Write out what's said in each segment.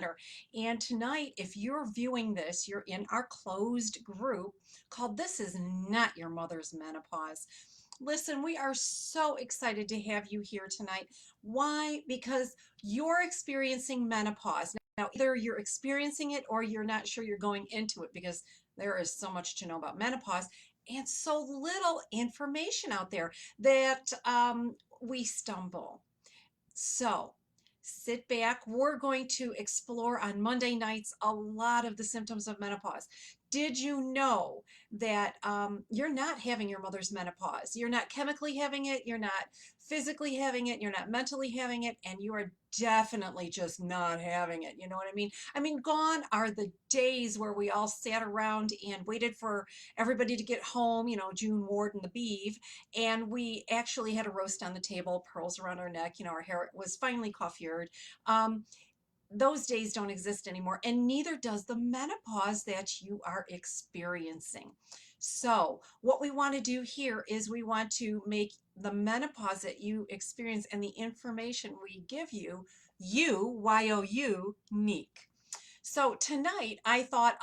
matter. And tonight, if you're viewing this, you're in our closed group called This Is Not Your Mother's Menopause. Listen, we are so excited to have you here tonight. Why? Because you're experiencing menopause. Now, either you're experiencing it or you're not sure you're going into it, because there is so much to know about menopause and so little information out there that we stumble. So sit back. We're going to explore on Monday nights a lot of the symptoms of menopause. Did you know that you're not having your mother's menopause? You're not chemically having it, you're not physically having it, you're not mentally having it, and you are definitely just not having it. You know what I mean? I mean, gone are the days where we all sat around and waited for everybody to get home, June Ward and the Beeve, and we actually had a roast on the table, pearls around our neck, our hair was finely coiffured. Those days don't exist anymore, and neither does the menopause that you are experiencing. So what we want to do here is we want to make the menopause that you experience and the information we give you, Y-O-U, unique. So tonight I thought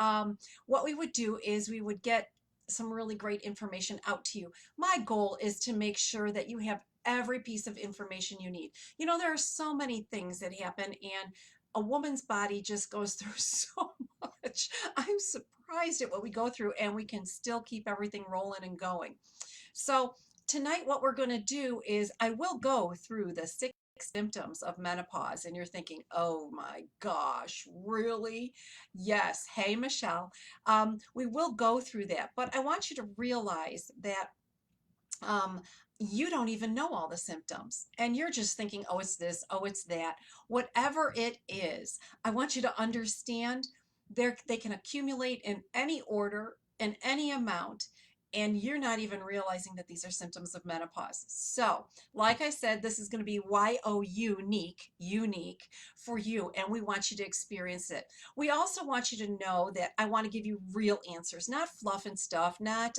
what we would do is we would get some really great information out to you. My goal is to make sure that you have every piece of information you need. There are so many things that happen, and a woman's body just goes through so much. I'm surprised at what we go through, and we can still keep everything rolling and going. So tonight what we're going to do is I will go through the 6 symptoms of menopause, and you're thinking, oh my gosh, really? Yes. Hey, Michelle. We will go through that, but I want you to realize that um, you don't even know all the symptoms, and you're just thinking, oh, it's this, oh, it's that. Whatever it is, I want you to understand they can accumulate in any order, in any amount, and you're not even realizing that these are symptoms of menopause. So, like I said, this is going to be YO unique for you, and we want you to experience it. We also want you to know that I want to give you real answers, not fluff and stuff, not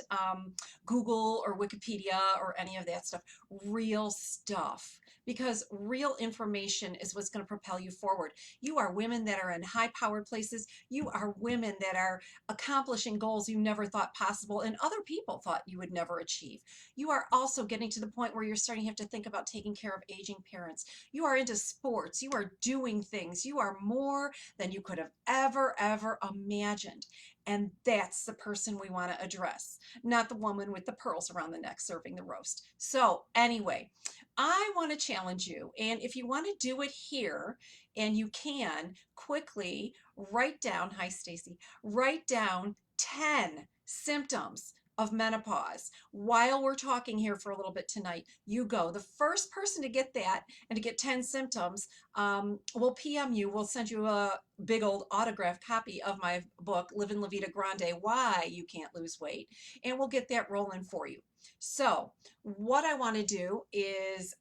Google or Wikipedia or any of that stuff, real stuff. Because real information is what's going to propel you forward. You are women that are in high powered places. You are women that are accomplishing goals you never thought possible and other people thought you would never achieve. You are also getting to the point where you're starting to have to think about taking care of aging parents. You are into sports. You are doing things. You are more than you could have ever imagined. And that's the person we want to address, not the woman with the pearls around the neck serving the roast. So anyway, I want to challenge you. And if you want to do it here, and you can quickly write down, hi Stacy, write down 10 symptoms of menopause. While we're talking here for a little bit tonight, you go. The first person to get that and to get 10 symptoms, we'll PM you. We'll send you a big old autographed copy of my book, Living La Vida Grande, Why You Can't Lose Weight, and we'll get that rolling for you. So what I want to do is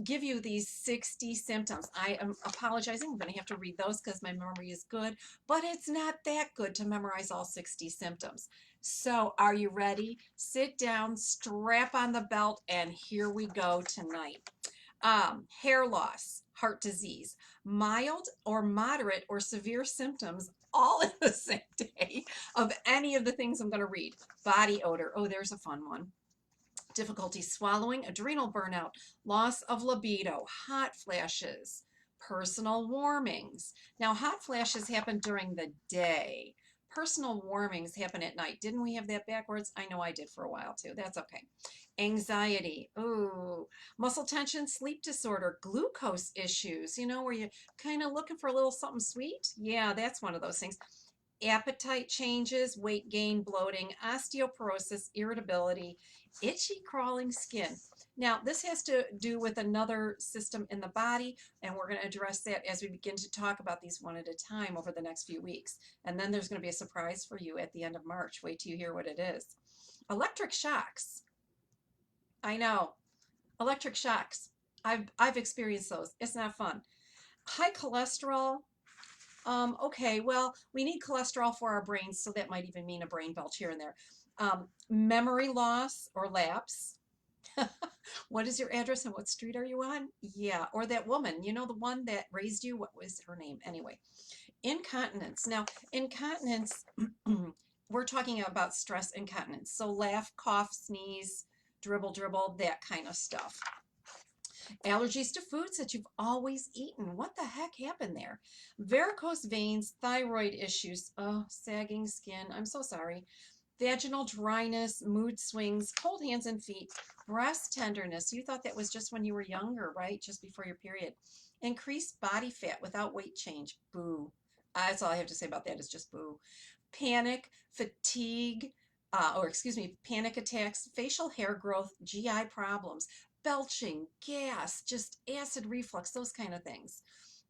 give you these 60 symptoms. I am apologizing. I'm going to have to read those because my memory is good, but it's not that good to memorize all 60 symptoms. So are you ready? Sit down, strap on the belt, and here we go tonight. Hair loss, heart disease, mild or moderate or severe symptoms all in the same day of any of the things I'm going to read. Body odor. Oh, there's a fun one. Difficulty swallowing, adrenal burnout, loss of libido, hot flashes, personal warmings. Now, hot flashes happen during the day. Personal warmings happen at night. Didn't we have that backwards? I know I did for a while too. That's okay. Anxiety, ooh, muscle tension, sleep disorder, glucose issues, where you're kind of looking for a little something sweet. Yeah, that's one of those things. Appetite changes, weight gain, bloating, osteoporosis, irritability, itchy crawling skin. Now, this has to do with another system in the body, and we're going to address that as we begin to talk about these one at a time over the next few weeks. And then there's going to be a surprise for you at the end of March. Wait till you hear what it is. Electric shocks. I know. Electric shocks. I've experienced those. It's not fun. High cholesterol. Okay, well, we need cholesterol for our brains, so that might even mean a brain belch here and there. Memory loss or lapse. What is your address and what street are you on? Yeah, or that woman, the one that raised you, what was her name? Anyway, Incontinence. Now, incontinence, we're talking about stress incontinence. So laugh, cough, sneeze, dribble, dribble, that kind of stuff. Allergies to foods that you've always eaten. What the heck happened there? Varicose veins, thyroid issues, oh, sagging skin. I'm so sorry. Vaginal dryness, mood swings, cold hands and feet, breast tenderness. You thought that was just when you were younger, right? Just before your period. Increased body fat without weight change. Boo. That's all I have to say about that is just boo. Panic, fatigue, or excuse me, panic attacks, facial hair growth, GI problems, belching, gas, just acid reflux, those kind of things.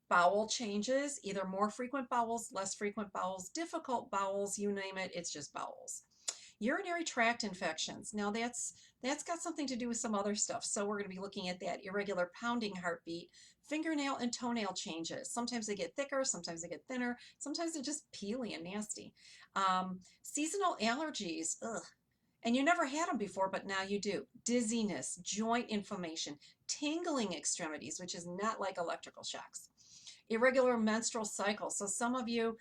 Bowel changes, either more frequent bowels, less frequent bowels, difficult bowels, you name it, it's just bowels. Urinary tract infections. Now that's got something to do with some other stuff. So we're going to be looking at that. Irregular pounding heartbeat, fingernail and toenail changes. Sometimes they get thicker, sometimes they get thinner, sometimes they're just peely and nasty. Seasonal allergies. Ugh. And you never had them before, but now you do. Dizziness, joint inflammation, tingling extremities, which is not like electrical shocks. Irregular menstrual cycle. So some of you,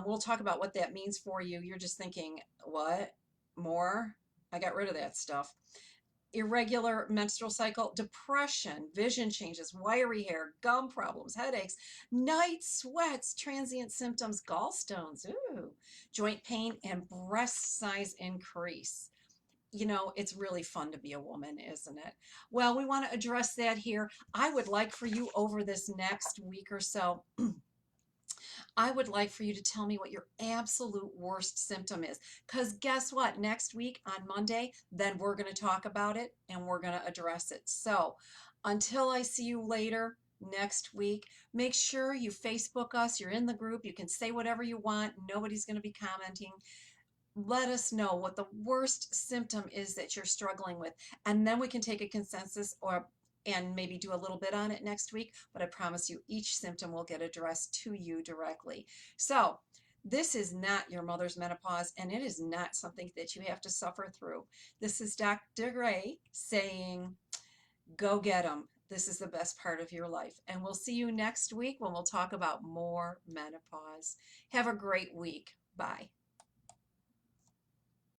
we'll talk about what that means for you. You're just thinking, what? More? I got rid of that stuff. Irregular menstrual cycle, depression, vision changes, wiry hair, gum problems, headaches, night sweats, transient symptoms, gallstones, ooh, joint pain, and breast size increase. It's really fun to be a woman, isn't it? Well, we want to address that here. I would like for you over this next week or so, I would like for you to tell me what your absolute worst symptom is. Because guess what? Next week on Monday, then we're going to talk about it and we're going to address it. So until I see you later next week, make sure you Facebook us. You're in the group. You can say whatever you want. Nobody's going to be commenting. Let us know what the worst symptom is that you're struggling with, and then we can take a consensus and maybe do a little bit on it next week, but I promise you each symptom will get addressed to you directly. So this is not your mother's menopause, and it is not something that you have to suffer through. This is Dr. Gray saying, go get them. This is the best part of your life. And we'll see you next week when we'll talk about more menopause. Have a great week. Bye.